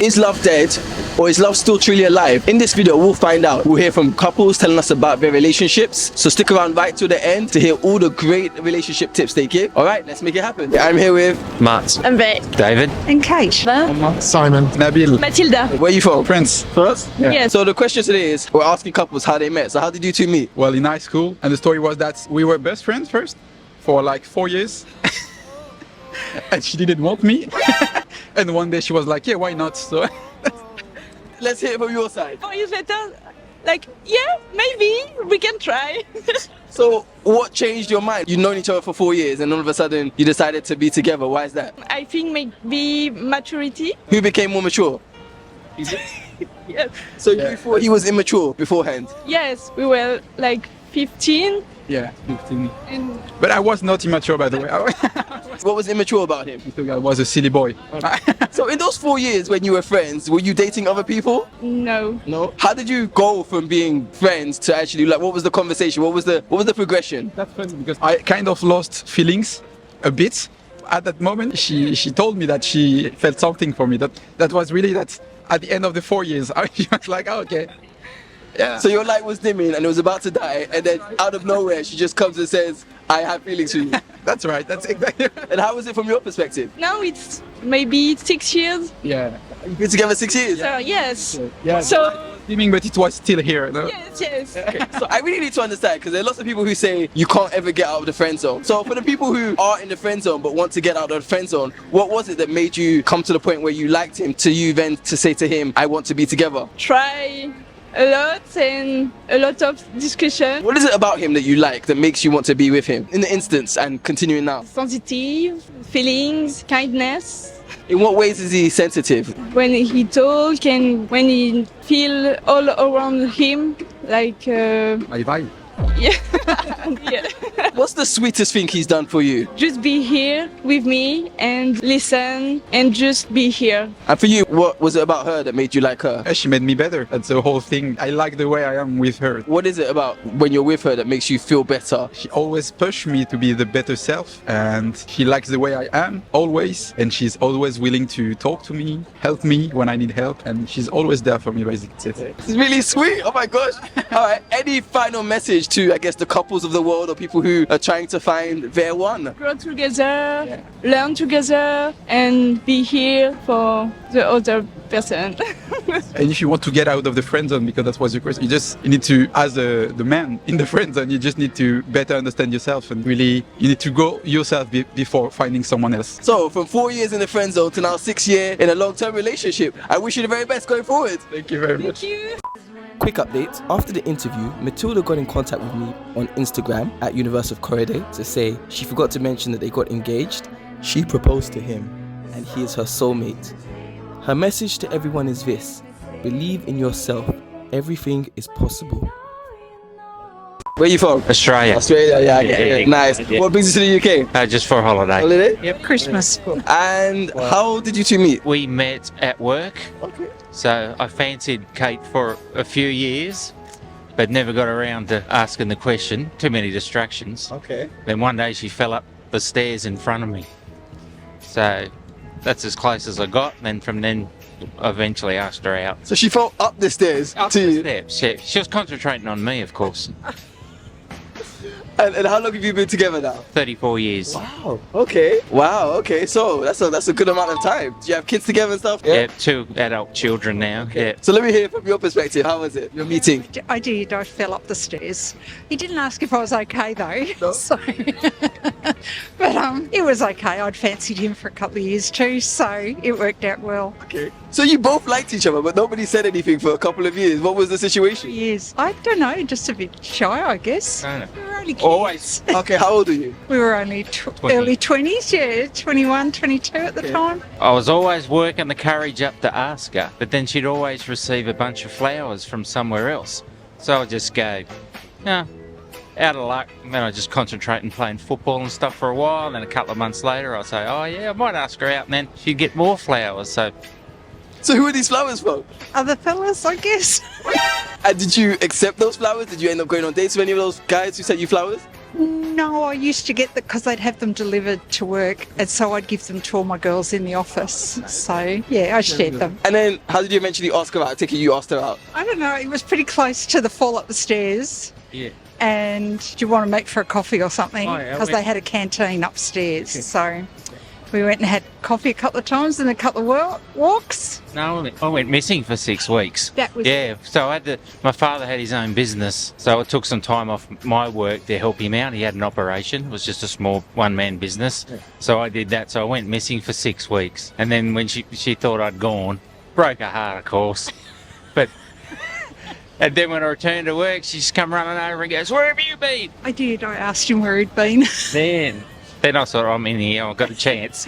Is love dead or is love still truly alive? In this video, we'll find out. We'll hear from couples telling us about their relationships. So stick around right to the end to hear all the great relationship tips they give. All right, let's make it happen. I'm here with Matt. And Beck. David. And Kate. Simon. Nabil. Matilda. Where are you from? France. France? Yeah. Yes. So the question today is, we're asking couples how they met. So how did you two meet? Well, in high school, and the story was that we were best friends first for like 4 years. And she didn't want me. And one day she was like, yeah, why not? So Let's hear it from your side. 4 years later, like, yeah, maybe we can try. So what changed your mind? You've known each other for 4 years and all of a sudden you decided to be together. Why is that? I think maybe maturity. Who became more mature? Yes. So you thought he was immature beforehand? Yes, we were like 15. yeah, 15. And But I was not immature, by the way. What was immature about him? I was a silly boy. So in those 4 years when you were friends, were you dating other people? no. No. How did you go from being friends to actually, like, what was the conversation? What was the progression? That's funny because I kind of lost feelings a bit. At that moment, she told me that she felt something for me. That was really that at the end of the 4 years, I was like, oh, okay. Yeah. So your light was dimming and it was about to die, and then out of nowhere she just comes and says, I have feelings for you. That's right. That's exactly right. And how was it from your perspective? Now it's maybe 6 years. Yeah. You've been together 6 years. So, yes. Yeah. So, Steaming, but it was still here. No? yes. So I really need to understand, because there are lots of people who say you can't ever get out of the friend zone. So for the people who are in the friend zone but want to get out of the friend zone, what was it that made you come to the point where you liked him, to you then to say to him, I want to be together? Try a lot and a lot of discussion. What is it about him that you like that makes you want to be with him in the instance and continuing now? Sensitive, feelings, kindness. In what ways is he sensitive? When he talk and when he feel all around him, like My vibe. yeah. Yeah. What's the sweetest thing he's done for you? Just be here with me and listen and just be here. And for you, what was it about her that made you like her? She made me better. That's the whole thing. I like the way I am with her. What is it about when you're with her that makes you feel better? She always pushed me to be the better self, and she likes the way I am, always. And she's always willing to talk to me, help me when I need help, and she's always there for me, basically. This is really sweet. Oh my gosh. All right. Any final message to, I guess, the couples of the world or people who are trying to find their one? Grow together, learn together and be here for the other person. And if you want to get out of the friend zone, because that was your question, you need to, as the man in the friend zone, you just need to better understand yourself, and really you need to grow yourself before finding someone else. So from 4 years in the friend zone to now 6 years in a long-term relationship, I wish you the very best going forward. Thank you very much. Thank you. Quick update, after the interview, Matilda got in contact with me on Instagram at UNFILTERED to say she forgot to mention that they got engaged. She proposed to him and he is her soulmate. Her message to everyone is this: believe in yourself, everything is possible. Where are you from? Australia. Australia, yeah. Nice. Yeah. What brings you to the UK? Just for a holiday. Holiday? Yep. Christmas. And how did you two meet? We met at work. Okay. So I fancied Kate for a few years, but never got around to asking the question. Too many distractions. Okay. Then one day she fell up the stairs in front of me. So that's as close as I got. Then from then, I eventually asked her out. So she fell up the stairs Up to the you. steps. She was concentrating on me, of course. And how long have you been together now? 34 years. Wow. Okay. Wow. Okay. So that's a good amount of time. Do you have kids together and stuff? Yeah, 2 adult children now. Yeah. So let me hear from your perspective. How was it? Your meeting? I did. I fell up the stairs. He didn't ask if I was okay though. No? So, but it was okay. I'd fancied him for a couple of years too, so it worked out well. Okay. So you both liked each other, but nobody said anything for a couple of years. What was the situation? Years. I don't know. Just a bit shy, I guess. I don't know. We were only kids. Always. Okay. How old are you? We were only early 20s. Yeah, 21, 22 at the Okay. time. I was always working the courage up to ask her, but then she'd always receive a bunch of flowers from somewhere else. So I'd just go, no, out of luck. And then I'd just concentrate on playing football and stuff for a while. And then a couple of months later, I'd say, oh yeah, I might ask her out. And then she'd get more flowers. So who are these flowers from? Other fellas, I guess. And did you accept those flowers? Did you end up going on dates with any of those guys who sent you flowers? No, I used to get that because they'd have them delivered to work, and so I'd give them to all my girls in the office. So, yeah, I shared them. And then how did you eventually ask her out? I take it you asked her out. I don't know, it was pretty close to the fall up the stairs. Yeah. And do you want to meet for a coffee or something? Oh, yeah, Because they had a canteen upstairs. So we went and had coffee a couple of times and a couple of walks. No, I went missing for 6 weeks. That was Yeah, so my father had his own business, so I took some time off my work to help him out. He had an operation, it was just a small one-man business. So I did that, so I went missing for 6 weeks. And then when she thought I'd gone, broke her heart, of course. But and then when I returned to work, she just come running over and goes, "Where have you been?" I did. I asked him where he'd been. Then I thought, I'm in here, I've got a chance.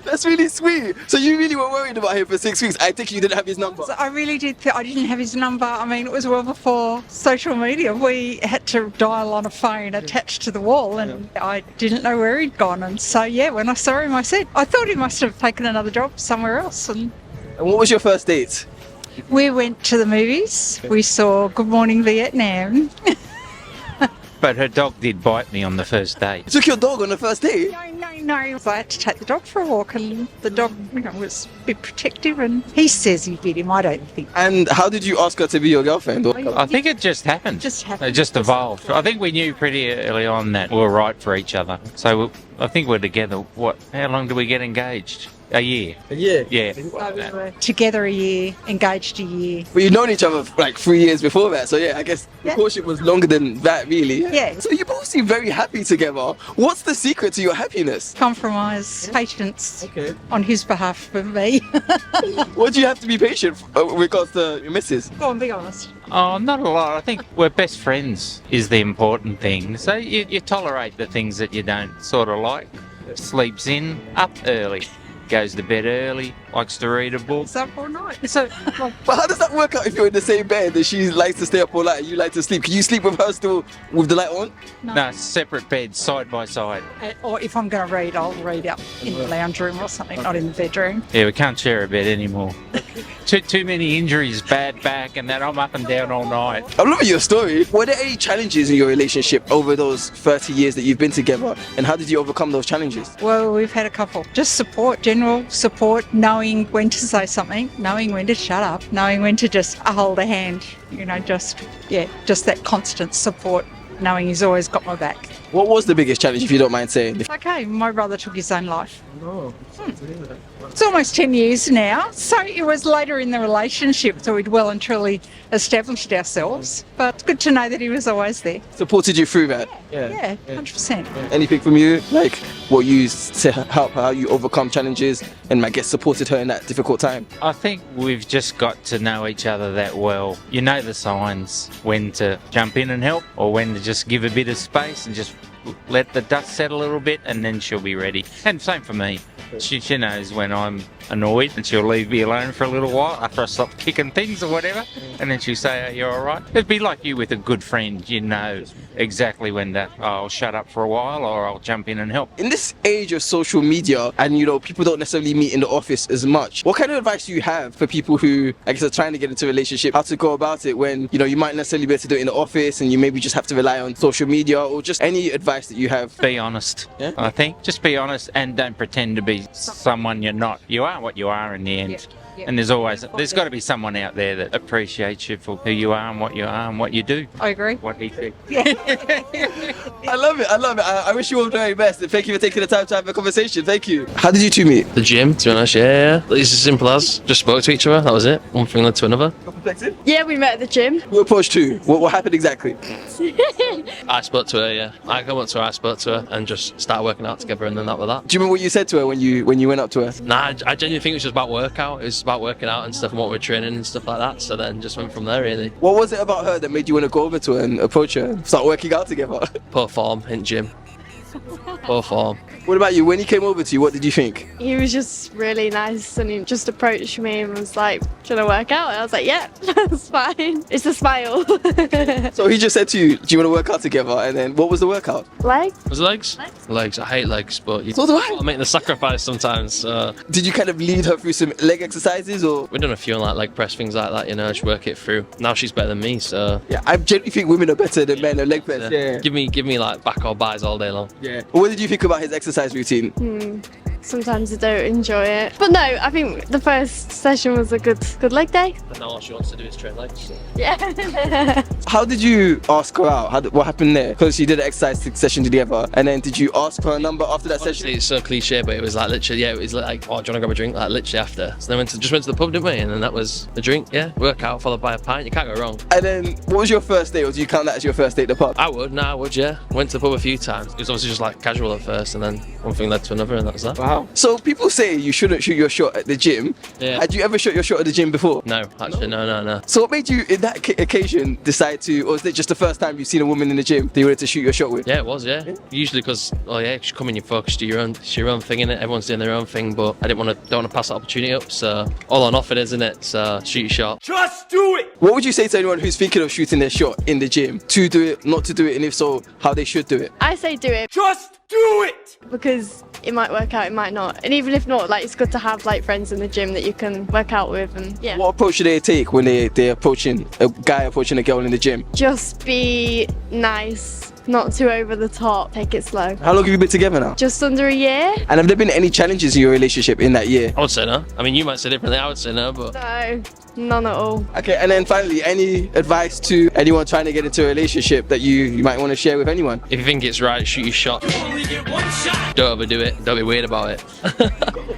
That's really sweet. So you really were worried about him for 6 weeks. I think you didn't have his number. So I really did. I didn't have his number. I mean, it was well before social media. We had to dial on a phone attached to the wall, and I didn't know where he'd gone. And so, yeah, when I saw him, I said, I thought he must have taken another job somewhere else. And what was your first date? we went to the movies. We saw Good Morning Vietnam. But her dog did bite me on the first date. You took your dog on the first date? No. I had to take the dog for a walk, and the dog, was a bit protective, and he says he bit him. I don't think. And how did you ask her to be your girlfriend? I think it just happened. It just evolved. I think we knew pretty early on that we were right for each other. So I think we're together. How long did we get engaged? A year. A year? Yeah. We were together a year, engaged a year. But you've known each other for like 3 years before that, so yeah, I guess the courtship was longer than that, really. Yeah. So you both seem very happy together. What's the secret to your happiness? Compromise, patience Okay. on his behalf for me. What do you have to be patient with regards to your missus? Go on, be honest. Oh, not a lot. I think we're best friends is the important thing. So you tolerate the things that you don't sort of like. Sleeps in, up early. Goes to bed early, likes to read a book. It's up all night. So, But how does that work out if you're in the same bed and she likes to stay up all night and you like to sleep? Can you sleep with her still with the light on? no, separate beds, side by side. Or if I'm going to read, I'll read up in the lounge room or something, not in the bedroom. Yeah, we can't share a bed anymore. Too many injuries, bad back, and then I'm up and down all night. I'm loving your story. Were there any challenges in your relationship over those 30 years that you've been together? And how did you overcome those challenges? Well, we've had a couple. Just support, general support, knowing when to say something, knowing when to shut up, knowing when to just hold a hand, just that constant support, knowing he's always got my back. What was the biggest challenge, if you don't mind saying? Okay, my brother took his own life. It's almost 10 years now, so it was later in the relationship, so we'd well and truly established ourselves. But it's good to know that he was always there. Supported you through that? Yeah, 100%. Anything from you? Like what you used to help her, how you overcome challenges and I guess supported her in that difficult time? I think we've just got to know each other that well. You know the signs, when to jump in and help or when to just give a bit of space and just let the dust settle a little bit and then she'll be ready. And same for me. She knows when I'm annoyed and she'll leave me alone for a little while after I stop kicking things or whatever, and then she'll say, "Are you all right?" It'd be like you with a good friend. You know exactly when I'll shut up for a while or I'll jump in and help. In this age of social media and people don't necessarily meet in the office as much, what kind of advice do you have for people who I guess are trying to get into a relationship, how to go about it when you might necessarily be able to do it in the office and you maybe just have to rely on social media, or just any advice that you have? Be honest. Yeah? I think just be honest and don't pretend to be someone you're not. You are what you are in the end. Yeah. And there's got to be someone out there that appreciates you for who you are and what you are and what you do. I agree. What he said. I love it. I wish you all the very best and thank you for taking the time to have a conversation. Thank you. How did you two meet? The gym, to be honest, yeah. It's as simple as just spoke to each other, that was it. One thing led to another. Yeah, we met at the gym. Who approached who? What happened exactly? I spoke to her, yeah. I come up to her, I spoke to her, and just started working out together, and then that was that. Do you remember what you said to her when you went up to her? Nah, I genuinely think it was just about workout. It was about working out and stuff and what we're training and stuff like that. So then just went from there, really. What was it about her that made you want to go over to her and approach her and start working out together? Poor form in gym. Poor form. What about you? When he came over to you, what did you think? He was just really nice and he just approached me and was like, "Do you want to work out?" And I was like, "Yeah, that's fine." It's a smile. So he just said to you, do you want to work out together? And then what was the workout? Like, Was it legs? Legs. I hate legs, but you So do I. gotta make the sacrifice sometimes. Did you kind of lead her through some leg exercises or? We've done a few like leg press, things like that, you know, just work it through. Now she's better than me, so Yeah, I genuinely think women are better than men at leg press. Yeah. give me like back or buys all day long. Yeah. What did you think about his exercise routine? sometimes I don't enjoy it. But no, I think the first session was a good leg day. And now all she wants to do is train legs. So. Yeah. How did you ask her out? What happened there? Because you did an exercise session together, and then did you ask for a number after that Honestly, session? it's so cliche, but it was like literally, yeah, it was like, oh, do you want to grab a drink? Like literally after. So then just went to the pub, didn't we? And then that was the drink, yeah. Workout followed by a pint, you can't go wrong. And then, what was your first date, or do you count that as your first date at the pub? I would, yeah. Went to the pub a few times. It was obviously just like casual at first, and then one thing led to another, and that was that. Wow. So people say you shouldn't shoot your shot at the gym. Yeah. Had you ever shot your shot at the gym before? No, actually, no. So what made you, in that occasion, decide to, or was it just the first time you've seen a woman in the gym that you wanted to shoot your shot with? Yeah, it was, yeah. Usually because, oh yeah, just come in, you focus, do your own thing in it. Everyone's doing their own thing, but I don't want to pass that opportunity up. So all on off it is, isn't it? So shoot your shot. Just do it! What would you say to anyone who's thinking of shooting their shot in the gym? To do it, not to do it, and if so, how they should do it? I say do it Just do it! because it might work out, it might not. And even if not, like, it's good to have like friends in the gym that you can work out with, and yeah. What approach should they take when they're approaching a guy approaching a girl in the gym? Just be nice, not too over the top, take it slow. How long have you been together now? Just under a year? And have there been any challenges in your relationship in that year? I would say no. I mean, you might say differently. I would say no, but No, none at all. Okay, and then finally, any advice to anyone trying to get into a relationship that you might want to share with anyone? if you think it's right, shoot your shot. Only get one shot! Don't overdo it. Don't be weird about it.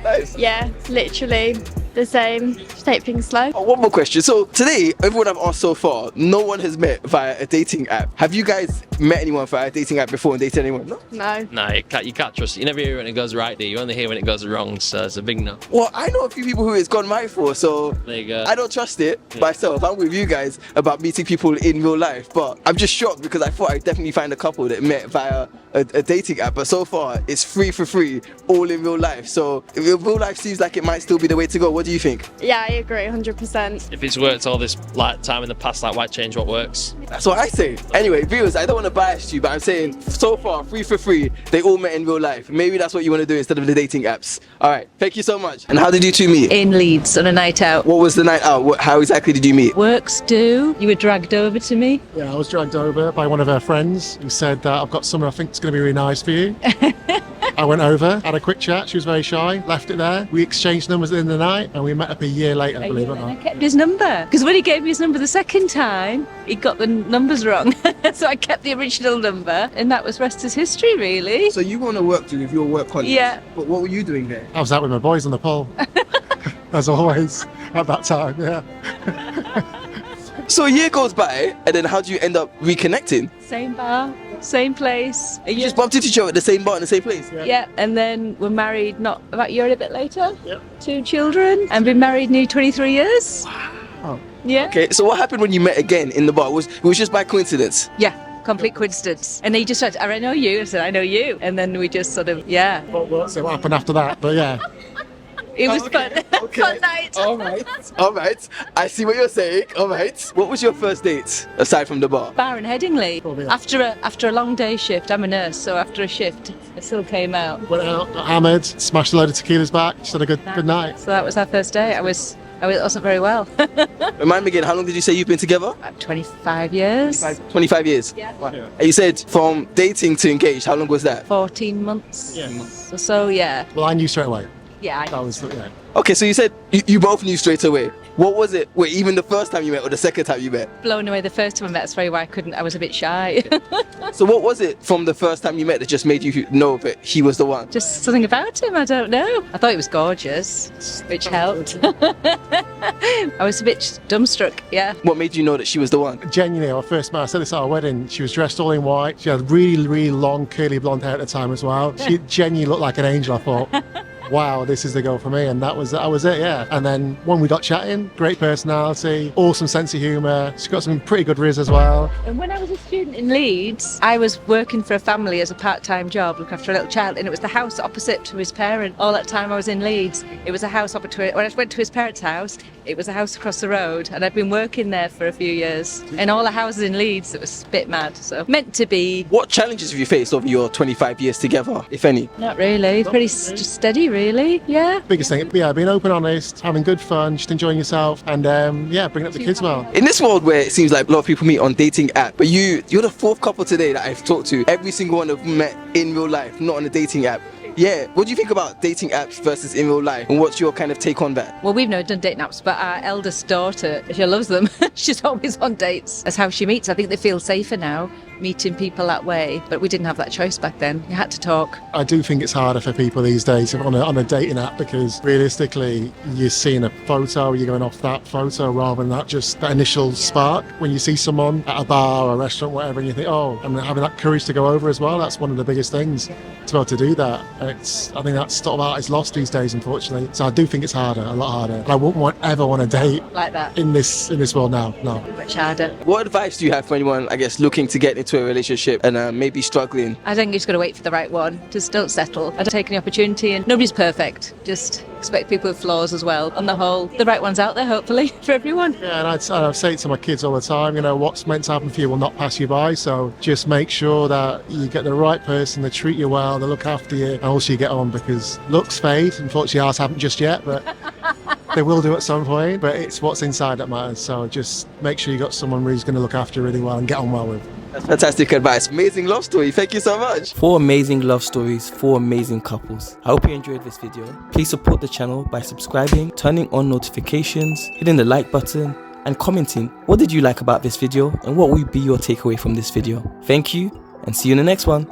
Nice. Yeah, literally the same. Just take things slow. Oh, one more question. So today, everyone I've asked so far, no one has met via a dating app. Have you guys met anyone via a dating app before and dated anyone? No? No. No, you can't trust it. You never hear when it goes right, do you? You only hear when it goes wrong, so it's a big no. Well, I know a few people who it's gone right for, so There you go. I don't trust it myself. I'm with you guys about meeting people in real life, but I'm just shocked because I thought I'd definitely find a couple that met via a dating app, but so far it's free for free, all in real life. So if real life seems like it might still be the way to go. What do you think? Yeah, I agree 100%. If it's worked all this like time in the past, like why change what works? That's what I say. Anyway, viewers, I don't want to bias you, but I'm saying so far, free for free, they all met in real life. Maybe that's what you want to do instead of the dating apps. All right, thank you so much. And how did you two meet? In Leeds on a night out. What was the night out? How exactly did you meet? Works do. You were dragged over to me. Yeah, I was dragged over by one of her friends who said that I've got someone I think is going to be really nice for you. I went over, had a quick chat. She was very shy, left it there. We exchanged numbers in the night and we met up a year later, believe it or And I not. kept his number. Because when he gave me his number the second time, he got the numbers wrong. So I kept the original number and that was rest is history, really. So you want to work with your work colleagues? Yeah. But what were you doing there? I was out with my boys on the pole. As always, at that time, yeah. So a year goes by, and then how do you end up reconnecting? Same bar, same place. You just bumped into each other at the same bar in the same place? Yeah, and then we're married not about a year and a bit later. Yep. 2 children and been married nearly 23 years. Wow. Yeah. Okay, so what happened when you met again in the bar? It was just by coincidence? Yeah, complete coincidence. And he just said, I know you. I said, I know you. And then we just sort of, yeah. So what happened after that? But yeah. It was fun. Okay. Fun night. All right. I see what you're saying. All right. What was your first date aside from the bar? Bar in Headingley. Probably. After a long day shift, I'm a nurse, so after a shift, I still came out. Went out, got hammered, smashed a load of tequilas back, just had a good night. So that was our first day. I wasn't very well. Remind me again, how long did you say you've been together? About 25 years. 25 years. Yeah. And you said from dating to engaged, how long was that? 14 months. Yeah. So yeah. Well, I knew straight away. Yeah. That was, yeah. Okay, so you said you both knew straight away. What was it? Wait, even the first time you met or the second time you met? Blown away the first time I met. That's very why I was a bit shy. So what was it from the first time you met that just made you know that he was the one? Just something about him, I don't know. I thought he was gorgeous, which helped. I was a bit dumbstruck, yeah. What made you know that she was the one? Genuinely, our first met, I said this at our wedding, she was dressed all in white. She had really, really long, curly blonde hair at the time as well. She genuinely looked like an angel, I thought. wow, this is the girl for me. And that was it, yeah. And then when we got chatting, great personality, awesome sense of humour. She's got some pretty good riz as well. And when I was a student in Leeds, I was working for a family as a part-time job, looking after a little child, and it was the house opposite to his parent. All that time I was in Leeds, it was a house opposite to it. When I went to his parents' house, it was a house across the road, and I'd been working there for a few years. And all the houses in Leeds, it was a bit mad, so meant to be. What challenges have you faced over your 25 years together, if any? Not really, pretty just steady really, yeah. Biggest thing, yeah, being open, honest, having good fun, just enjoying yourself, and yeah, bringing up the kids well. In this world where it seems like a lot of people meet on dating app, but you're the fourth couple today that I've talked to. Every single one I've met in real life, not on a dating app. Yeah, what do you think about dating apps versus in real life, and what's your kind of take on that? Well, we've never done dating apps, but our eldest daughter, she loves them. She's always on dates. That's how she meets. I think they feel safer now, meeting people that way, but we didn't have that choice back then. You had to talk. I do think it's harder for people these days on a dating app, because realistically you're seeing a photo, you're going off that photo rather than that just that initial spark. When you see someone at a bar or a restaurant, whatever, and you think, oh, and having that courage to go over as well, that's one of the biggest things, to be able to do that. I think that sort of art is lost these days, unfortunately. So I do think it's harder, a lot harder. I wouldn't ever want to date like that in this world now. No. Much harder. What advice do you have for anyone, I guess, looking to get into a relationship and maybe struggling? I think you just got to wait for the right one. Just don't settle. I don't take any opportunity, and nobody's perfect. Just expect people with flaws as well. On the whole, the right one's out there, hopefully, for everyone. Yeah, and I say it to my kids all the time, what's meant to happen for you will not pass you by. So just make sure that you get the right person, they treat you well, they look after you, and also you get on, because looks fade. Unfortunately, ours haven't just yet, but they will do at some point. But it's what's inside that matters. So just make sure you got someone who's going to look after you really well and get on well with. That's fantastic advice. Amazing love story. Thank you so much. 4 amazing love stories, 4 amazing couples. I hope you enjoyed this video. Please support the channel by subscribing, turning on notifications, hitting the like button, and commenting what did you like about this video and what will be your takeaway from this video. Thank you, and see you in the next one.